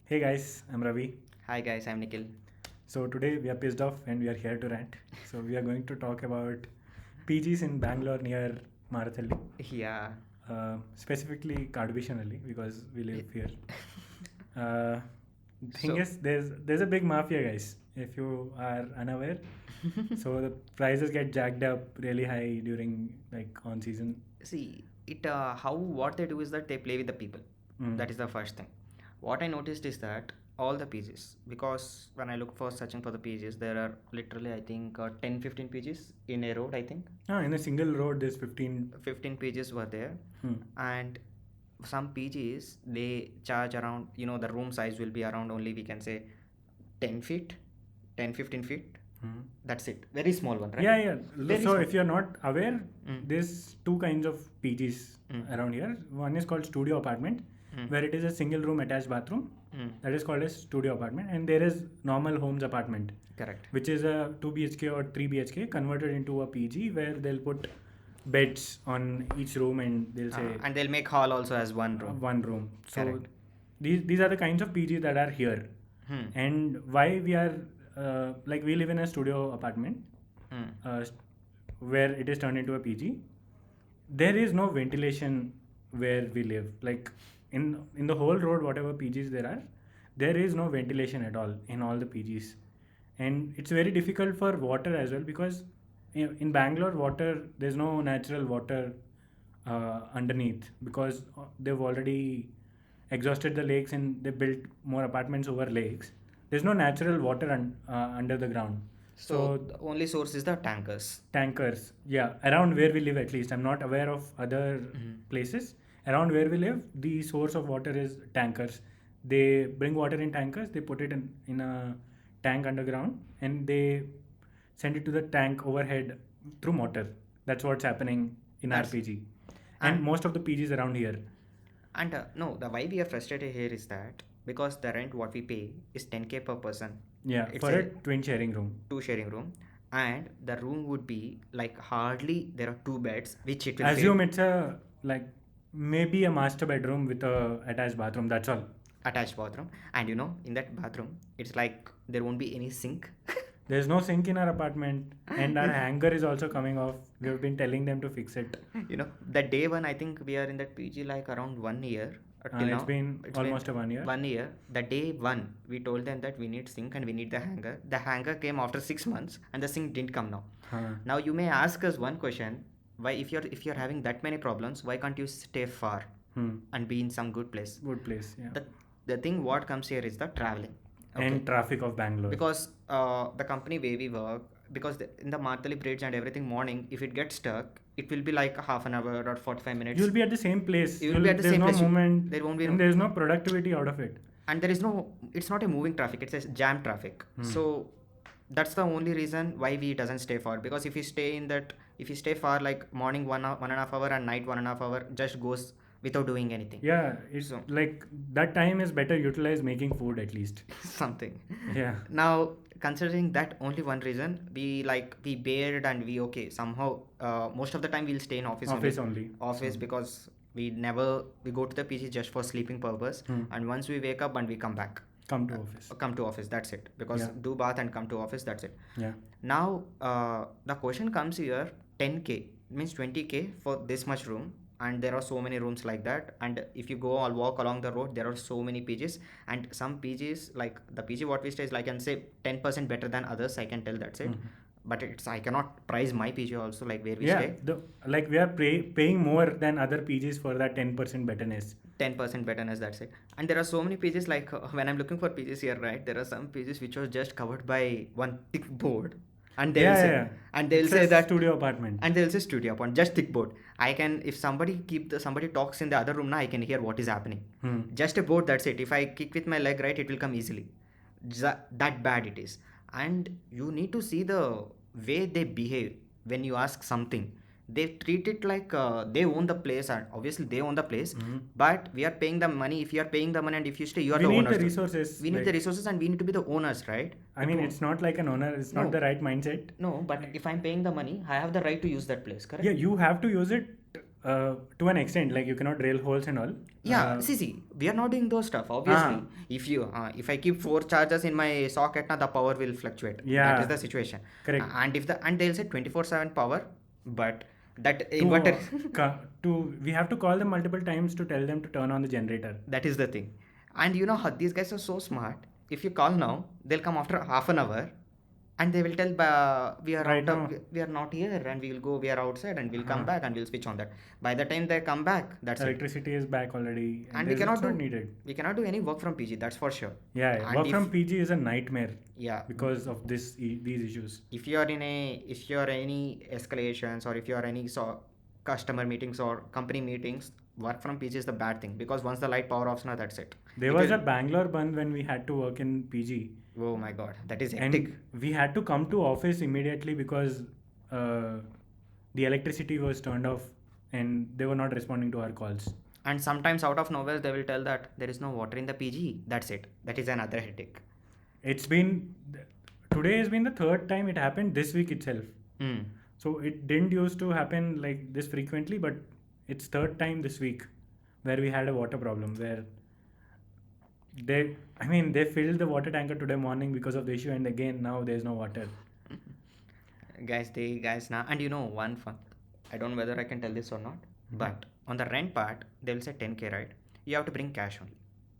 Hey guys, I'm Ravi. Hi guys, I'm Nikhil. So today we are pissed off and we are here to rant. So we are going to talk about PGs in Bangalore near Marathalli, Yeah. specifically Kadvishanalli because we live here. Uh, thing So, is, there's a big mafia, guys. If you are unaware, so the prices get jacked up really high during like on season. see, what they do is that they play with the people. Mm. That is the first thing. What I noticed is that all the PGs, because when I look for searching for the PGs, there are literally, I think, 10, 15 PGs in a road, I think. In a single road, there's 15. 15 PGs were there. Hmm. And some PGs, they charge around, the room size will be around only, we can say, 10 feet, 10, 15 feet. Hmm. That's it. Very small one, right? Yeah, yeah. Very So small. if you're not aware, Mm. there's two kinds of PGs Mm. around here. One is called studio apartment, Mm. where it is a single room attached bathroom. Mm. That is called as studio apartment, and there is normal homes apartment, Correct. which is a 2 BHK or 3 BHK converted into a PG where they'll put beds on each room and they'll say And they'll make hall also as one room. one room. So Correct. these are the kinds of PGs that are here, Hmm. and why we are like we live in a studio apartment Hmm. where it is turned into a PG. There is no ventilation where we live. Like in the whole road, whatever PGs there is no ventilation at all in all the PGs, and it's very difficult for water as well because in Bangalore, there's no natural water underneath because they've already exhausted the lakes and they built more apartments over lakes. There's no natural water under the ground. So the only source is the tankers. Tankers, yeah, around where we live at least. I'm not aware of other places. Around where we live, the source of water is tankers. They bring water in tankers, they put it in a tank underground, and they send it to the tank overhead through motor. That's what's happening in That's RPG. And and most of the PGs around here. no, the why we are frustrated here is that because the rent what we pay is 10K per person. Yeah, It's for a a twin sharing room. two sharing room, and the room would be like hardly there are two beds which it will Assume fit it's a like maybe a master bedroom with a attached bathroom. That's all. attached bathroom, and in that bathroom it's like there won't be any sink. There's no sink in our apartment, and our hanger is also coming off. We've been telling them to fix it. The day one, I think we are in that PG like around 1 year. Till It's now been it's been almost a 1 year. 1 year. The day one we told them that we need sink and we need the hanger came after 6 months and the sink didn't come now. Huh. Now you may ask us one question: why, if you're having that many problems, why can't you stay far and be in some good place? Good place, yeah. The thing what comes here is the traveling. And traffic of Bangalore. Because the company where we work, because in the Martali bridge and everything morning, if it gets stuck, it will be like half an hour or 45 minutes. You'll be at the same place. You will be at the There's same no place. movement. There won't be and there's no productivity out of it. and there is no, it's not a moving traffic, it's a jam traffic. So that's the only reason why we doesn't stay far, because if you stay far, like morning 1.5 hour and night 1.5 hour just goes without doing anything. Yeah, it's So like that time is better utilized making food at least. something. Yeah. Now, considering that only one reason, we bared and we okay somehow. Most of the time we'll stay in office. Office only. Office, because we go to the PG just for sleeping purpose, and once we wake up and we come back. Come to office. Come to office. That's it. Because Yeah. do bath and come to office. That's it. Yeah. Now, the question comes here: 10K means 20K for this much room, and there are so many rooms like that. And if you go or walk along the road, there are so many PGs, and some PGs, like the PG what we stay is, like, I can say 10% better than others. I can tell that's it. But I cannot price my PG also, like where we Yeah, stay. like we are paying more than other PGs for that 10% betterness. 10% betterness, that's it. And there are so many PGs, like when I'm looking for PGs here, right, there are some PGs which are just covered by one thick board, and they'll Yeah, say yeah. and they'll It say says that studio apartment. and they'll say studio upon just thick board. I can, if somebody talks in the other room now, I can hear what is happening. Just a board, that's it. If I kick with my leg, right, it will come easily. That bad it is. And you need to see the way they behave when you ask something. They treat it like they own the place, and obviously they own the place, but we are paying the money. If you are paying the money and if you stay, you are We the need owners. the resources. We need the resources and we need to be the owners, right? I mean, it's not like an owner. It's No. not the right mindset. No, but if I'm paying the money, I have the right to use that place, correct? Yeah, you have to use it to an extent, like you cannot drill holes and all. Yeah, see, we are not doing those stuff. Obviously, if I keep four chargers in my socket, now the power will fluctuate. That is Yeah, the situation. correct. And they'll say 24/7 power, but that To inverter, we have to call them multiple times to tell them to turn on the generator. that is the thing. And you know how these guys are so smart. If you call now, they'll come after half an hour, and they will tell we are Right out of, now, we are not here, and we will go, we are outside, and we'll come uh, back and we'll switch on that. By the time they come back, that's it. electricity is back already, and And we it's cannot not do needed. we cannot do any work from PG, that's for sure. Yeah, And work if from PG is a nightmare yeah, because of these issues. if you are if you are any escalations, or if you are any customer meetings or company meetings, work from PG is the bad thing, because once the light power offs, now that's it. There It was will, a Bangalore band when we had to work in PG, oh my god, that is hectic. and we had to come to office immediately because uh, the electricity was turned off and they were not responding to our calls. And sometimes out of nowhere they will tell that there is no water in the PG. That's it. That is another headache. It's been Today has been the third time it happened this week itself. Hmm. So it didn't used to happen like this frequently, but it's third time this week where we had a water problem where they filled the water tanker today morning because of the issue, and again now there's no water. Guys now, and you know one fun. I don't know whether I can tell this or not, but on the rent part, they will say 10K, right? You have to bring cash only.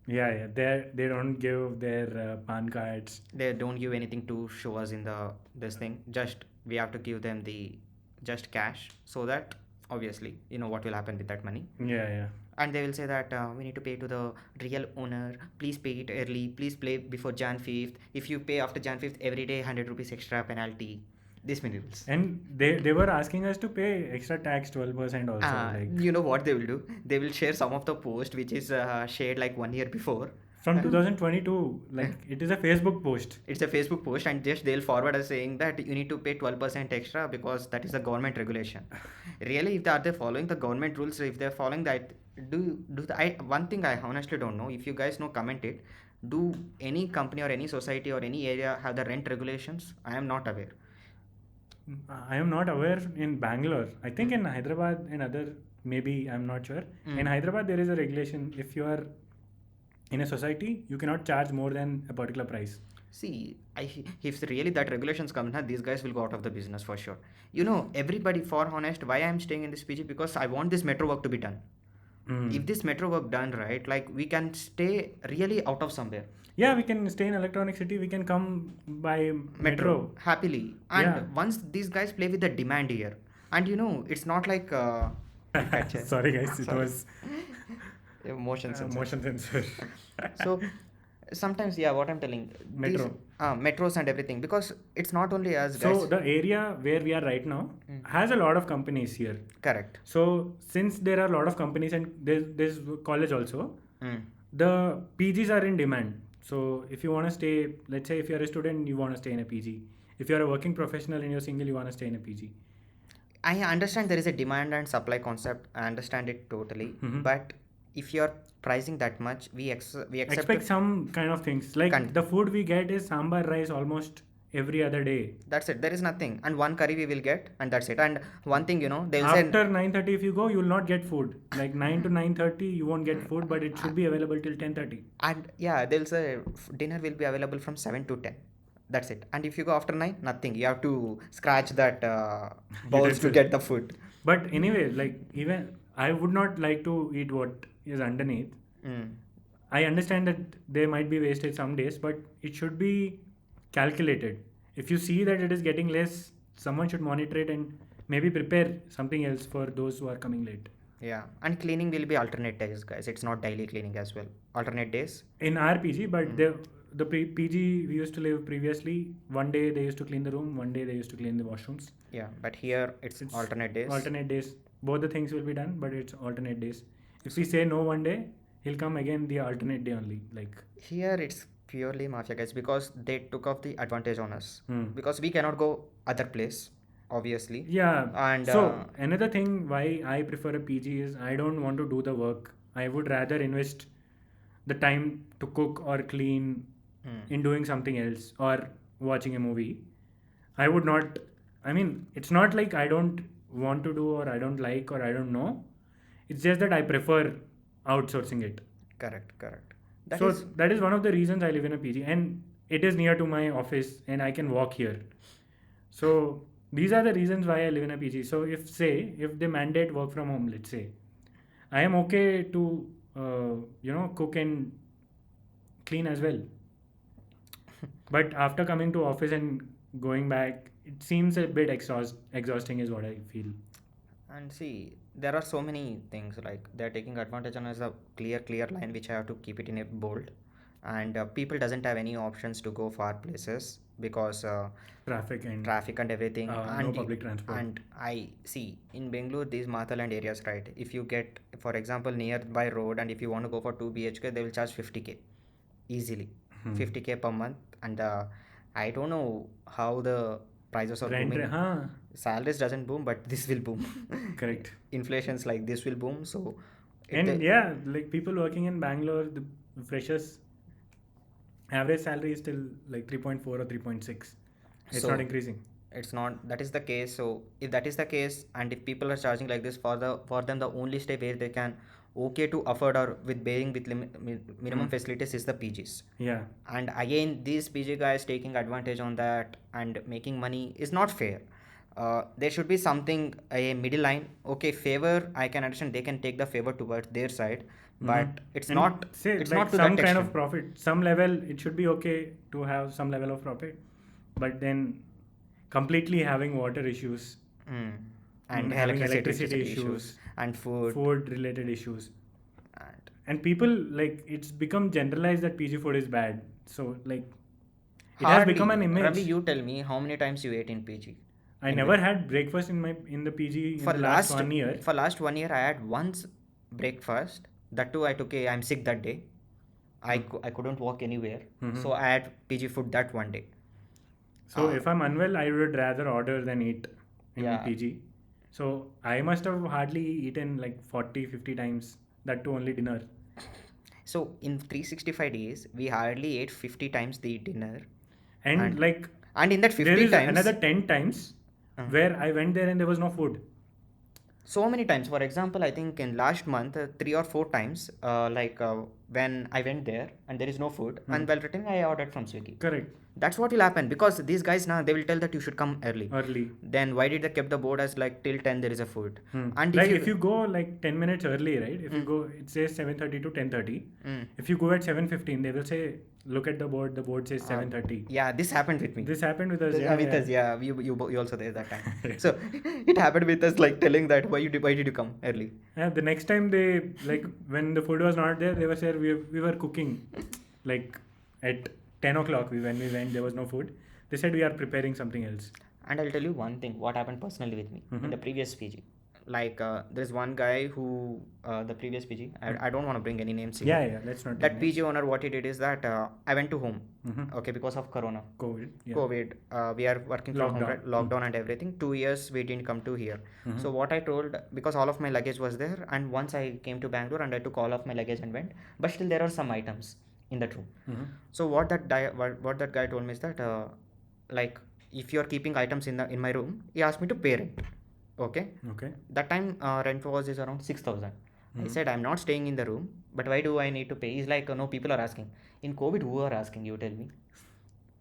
Yeah, they don't give their PAN cards. They don't give anything to show us in the this thing. Just we have to give them the just cash, so that obviously you know what will happen with that money. Yeah. And they will say that we need to pay to the real owner. Please pay it early. Please pay before Jan 5th. If you pay after Jan 5th, every day 100 rupees extra penalty. This many rules. And they were asking us to pay extra tax 12% also. You know what they will do? They will share some of the post which is shared like 1 year before. From 2022, like it is a Facebook post. It's a Facebook post, and just they'll forward us saying that you need to pay 12% extra because that is the government regulation. Really, if they following the government rules, if they're following that, one thing I honestly don't know. If you guys know, comment it. Do any company or any society or any area have the rent regulations? I am not aware. I am not aware in Bangalore. I think in Hyderabad and other, maybe I'm not sure. In Hyderabad, there is a regulation. If you are in a society, you cannot charge more than a particular price. See, if really that regulations come, these guys will go out of the business for sure. You know, everybody, for honest, why I'm staying in this PG, because I want this metro work to be done. If this metro work done right, like we can stay really out of somewhere. Yeah, we can stay in Electronic City. We can come by metro. Happily. And once these guys play with the demand here, and you know, it's not like Sorry guys, it was motion sensor. motion sensor. So sometimes, yeah, what I'm telling, Metro. metros and everything, because it's not only us guys. So the area where we are right now has a lot of companies here. Correct. So since there are a lot of companies and there's college also, the PGs are in demand. So if you want to stay, let's say if you're a student, you want to stay in a PG. If you're a working professional and you're single, you want to stay in a PG. I understand there is a demand and supply concept. I understand it totally. But if you're pricing that much, we Expect some kind of things. Like the food we get is sambar rice almost every other day. That's it. There is nothing. And one curry we will get, and that's it. And one thing, you know, they'll say After 9:30 if you go, you will not get food. Like 9 to 9:30 you won't get food, but it should be available till 10:30. and yeah, they'll say dinner will be available from 7 to 10. That's it. And if you go after 9, nothing. You have to scratch that bowls to get the food. But anyway, like even I would not like to eat what is underneath. I understand that there might be wastage some days, but it should be calculated. If you see that it is getting less, someone should monitor it and maybe prepare something else for those who are coming late. Yeah, and cleaning will be alternate days, guys. It's not daily cleaning as well. Alternate days. In our PG, but the PG we used to live previously, one day they used to clean the room, one day they used to clean the washrooms. Yeah, but here it's alternate days. Alternate days. Both the things will be done, but it's alternate days. If we say no one day, he'll come again the alternate day only. Like here it's purely mafia, guys, because they took off the advantage on us. Because we cannot go other place, obviously. Yeah. And so another thing why I prefer a PG is I don't want to do the work. I would rather invest the time to cook or clean in doing something else or watching a movie. I would not. I mean, it's not like I don't want to do or I don't like or I don't know. It's just that I prefer outsourcing it. Correct. So that is one of the reasons I live in a PG, and it is near to my office, and I can walk here. So these are the reasons why I live in a PG. So if they mandate work from home, let's say, I am okay to cook and clean as well. But after coming to office and going back, it seems a bit exhausting is what I feel. And see, there are so many things like they're taking advantage on as a clear line which I have to keep it in a bold. And people doesn't have any options to go far places because traffic and everything. No public transport. And I see in Bengaluru these Mathaland areas, right? If you get, for example, nearby road, and if you want to go for 2 BHK, they will charge 50k easily, 50k per month. And I don't know how the prices are Rent, booming. Salaries doesn't boom, but this will boom. Correct. Inflation's like this will boom. So like people working in Bangalore, the freshers average salary is still like 3.4 or 3.6. It's not increasing. It's not, that is the case. So if that is the case, and if people are charging like this, for them the only stay where they can okay to afford or with bearing with minimum facilities is the PGs. Yeah. And again, these PG guys taking advantage on that and making money is not fair. There should be something, a middle line. Okay, favor, I can understand they can take the favor towards their side, but it's not to some that kind extent. of profit, some level. It should be okay to have some level of profit, but then completely having water issues and having electricity issues and food related issues, and people, like, it's become generalized that PG food is bad. So like it has become an image. Ravi, you tell me how many times you ate in PG? I never had breakfast in the PG for in the last 1 year. For last 1 year, I had once breakfast. That too, I took I'm sick that day. I couldn't walk anywhere, so I had PG food that one day. So if I'm unwell, I would rather order than eat in PG. So I must have hardly eaten like 40-50 times. That too only dinner. So in 365 days, we hardly ate 50 times the dinner. And in that 50 there is times, another 10 times where I went there and there was no food. So many times. For example, I think in last month, 3 or 4 times, when I went there and there is no food, and while returning, I ordered from Swiggy. Correct. That's what will happen, because these guys now they will tell that you should come early. Then why did they keep the board as like till 10 there is a food? And if you go like 10 minutes early, right? If you go, it says 7:30 to 10:30. If you go at 7:15, they will say, look at the board. The board says 7:30. Yeah, this happened with me. This happened with us. You also there that time. So it happened with us, like telling that why did you come early? Yeah, the next time they, like, when the food was not there, they were saying we were cooking like at 10 o'clock. When we went, there was no food. They said we are preparing something else. And I'll tell you one thing, what happened personally with me in the previous PG. Like there's one guy who the previous PG, I don't want to bring any names here. Yeah, let's not. That PG owner, what he did is that I went to home, okay, because of Corona. COVID. We are working from home, right? Lockdown and everything. 2 years we didn't come to here. So what I told, because all of my luggage was there, and once I came to Bangalore and I took all of my luggage and went, but still there are some items in that room. So what that guy told me is that like, if you are keeping items in my room, he asked me to pay rent. Okay. That time rent was around 6,000. I said, I'm not staying in the room, but why do I need to pay? He's like, no, people are asking. In COVID, who are asking? You tell me.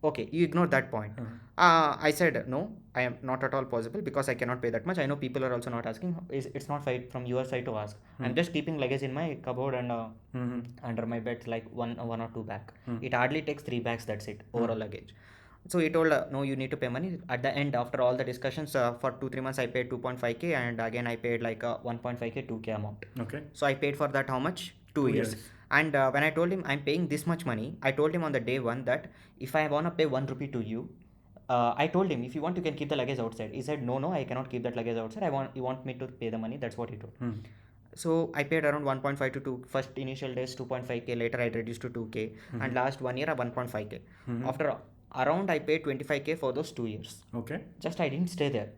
Okay, you ignore that point. I said, no, I am not at all possible, because I cannot pay that much. I know people are also not asking. It's not right from your side to ask. I'm just keeping luggage in my cupboard and under my bed, like one or two bags. It hardly takes 3 bags. That's it, overall luggage. So he told, no, you need to pay money. At the end, after all the discussions, for 2-3 months, I paid 2.5k, and again I paid like 1.5k, 2k amount. Okay. So I paid for that how much? 2 years. And when I told him I'm paying this much money, I told him on the day one that if I want to pay 1 rupee to you, I told him, if you want, you can keep the luggage outside. He said, no, I cannot keep that luggage outside. You want me to pay the money. That's what he told. So I paid around 1.5 to 2. First initial days 2.5k. Later I reduced to 2k. And last 1 year 1.5k. After around I paid 25k for those 2 years. Okay. Just I didn't stay there.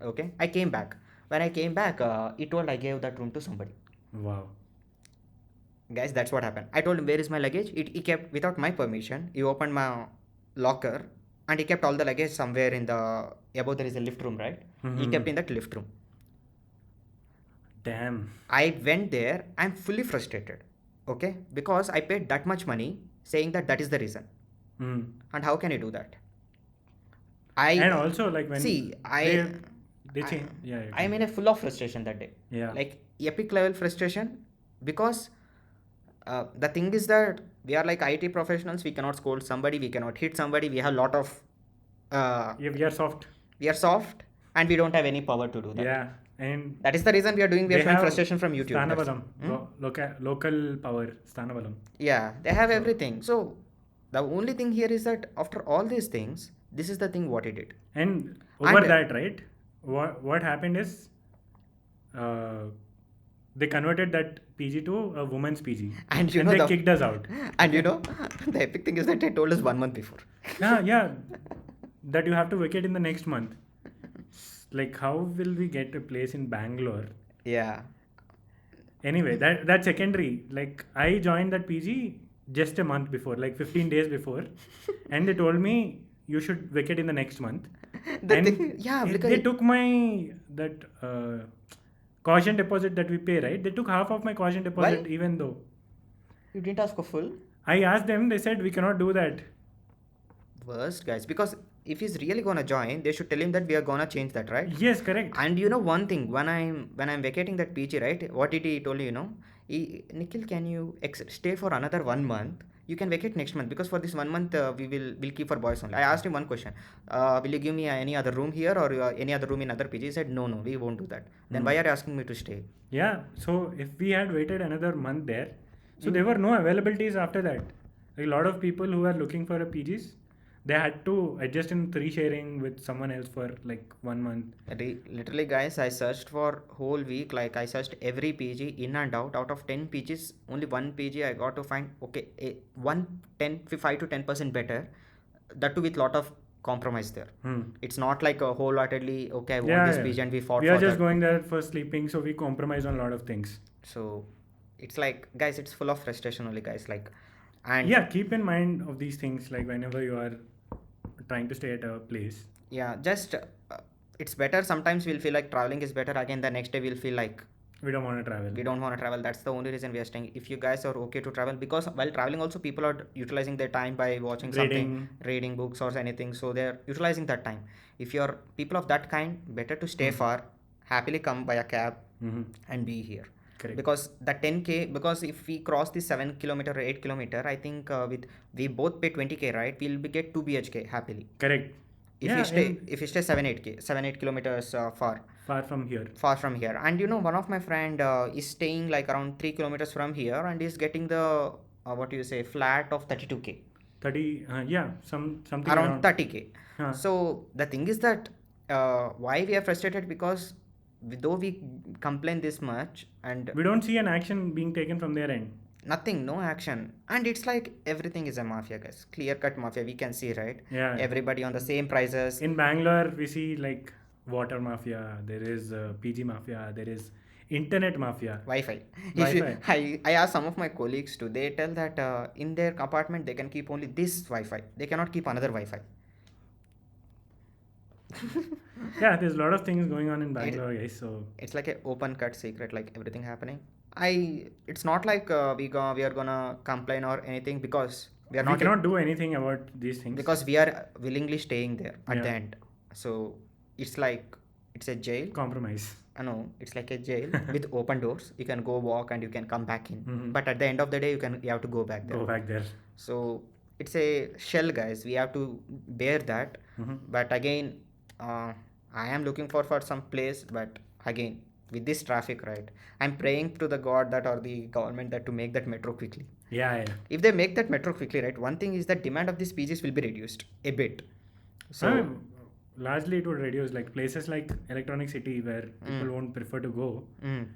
Okay. I came back. When I came back, he told I gave that room to somebody. Wow. Guys, that's what happened. I told him, where is my luggage? He kept, without my permission, he opened my locker and he kept all the luggage somewhere in the, above there is a lift room, right? He kept in that lift room. Damn. I went there, I'm fully frustrated, okay, because I paid that much money saying that that is the reason. Hmm. And how can you do that? And I also, like when see, they I, change. Yeah, you I'm can. in a full of frustration that day, Yeah. like epic level frustration, because the thing is that we are like IT professionals, we cannot scold somebody, we cannot hit somebody, we have a lot of, uh, Yeah, we are soft. we are soft, and we don't have any power to do that. Yeah, and That is the reason we are they showing have frustration from YouTube. That's Sthanavalam, local power, Sthanavalam. yeah, they have So, everything. So the only thing here is that after all these things, this is the thing what he did. and over And that, right? What happened is, uh, they converted that PG to a woman's PG, and you and know they the kicked us out. and you Okay. know the epic thing is that they told us 1 month before. Yeah, yeah, that you have to vacate in the next month. Like, how will we get a place in Bangalore? Yeah. Anyway, that's secondary. Like, I joined that PG just a month before, like 15 days before, and they told me you should vacate in the next month. The And thing, yeah, they because took my that caution deposit that we pay, right? They took half of my caution why deposit, even though you didn't ask for full? I asked them. They said we cannot do that. Worst guys, because if he's really gonna join, they should tell him that we are gonna change that, right? Yes, correct. And you know one thing, when I'm vacating that PG, right? What did he told you? You know, Nikhil, can you stay for another 1 month? You can vacate next month because for this 1 month we'll keep for boys only. I asked him one question. Will you give me any other room here or any other room in other PG? He said no, we won't do that. Then why are you asking me to stay? Yeah. So if we had waited another month there, so there were no availabilities after that. A lot of people who are looking for a PGs, they had to adjust in 3 sharing with someone else for like 1 month. Literally, guys, I searched for whole week. Like I searched every PG in and out. Out of 10 PGs, only one PG I got to find. Okay, one 5 to 10% better. That too with lot of compromise there. Hmm. It's not like a wholeheartedly okay. I want Yeah, this yeah. PG and we fought We are for just that. going there for sleeping, so we compromise on a lot of things. So it's like, guys, it's full of frustration only, guys. Like, and Yeah, keep in mind of these things like whenever you are trying to stay at a place. yeah, just it's better. Sometimes we'll feel like traveling is better. Again, the next day we'll feel like We don't want to travel. we don't want to travel. That's the only reason we are staying. If you guys are okay to travel, because while traveling also people are utilizing their time by watching something, Reading. reading books or anything, so they're utilizing that time. If you're people of that kind, better to stay far, happily come by a cab Mm-hmm. and be here. Correct. Because the 10k, because if we cross the 7 kilometer or 8 kilometer, I think with we both pay 20k, right, we'll be get 2 bhk happily. Correct. If Yeah, we stay and if we stay 7 8 kilometers far from here. far from here. And you know, one of my friend is staying like around 3 kilometers from here and is getting the what do you say, flat of 32k, 30, yeah, something around around. 30k. Huh. So the thing is that why we are frustrated, because though we complain this much and We don't see an action being taken from their end. nothing, no action, and it's like everything is a mafia, guys, clear cut mafia, we can see, right? Yeah. Everybody on the same prices. In Bangalore, we see like water mafia, there is PG mafia, there is internet mafia. Wi-Fi. Wi-Fi. I asked some of my colleagues too. They tell that in their apartment they can keep only this Wi-Fi. They cannot keep another Wi-Fi. Yeah, there's a lot of things going on in Bangalore, guys. So It's like an open cut secret, like everything happening. It's not like we are gonna complain or anything, because we are we not cannot do anything about these things. because we are willingly staying there at the Yeah. end. So it's like it's a jail. Compromise. No, it's like a jail with open doors. You can go walk and you can come back in. Mhm. But at the end of the day, you have to go back there. Go back there. So it's a shell, guys. We have to bear that. Mhm. But again, I am looking for some place. But again, with this traffic, right? I'm praying to the God that or the government that to make that metro quickly. Yeah, yeah. If they make that metro quickly, right? One thing is that demand of these PGs will be reduced a bit. So I mean, largely it would reduce like places like Electronic City where people won't prefer to go. mm,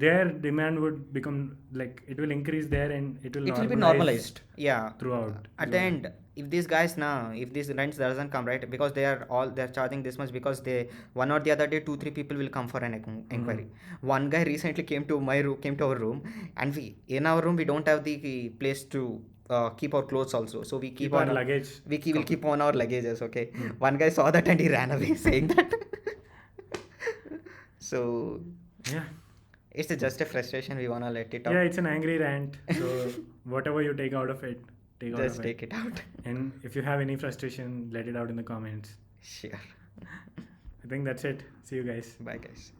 Their demand would become like it will increase there and it will it will be normalize normalized. Yeah. throughout. At the end, if these guys now, if this rents doesn't come, right, because they're charging this much, because they one or the other day 2 3 people will come for an inquiry. One guy recently came to our room, and we in our room we don't have the place to keep our clothes also, so we Keep our luggage. will keep on our luggages. Okay. One guy saw that and he ran away saying that. So Yeah. It's just a frustration. We wanna let it out. Yeah, it's an angry rant. So whatever you take out of it, take out Just of take it out. And if you have any frustration, let it out in the comments. Sure. I think that's it. See you guys. Bye, guys.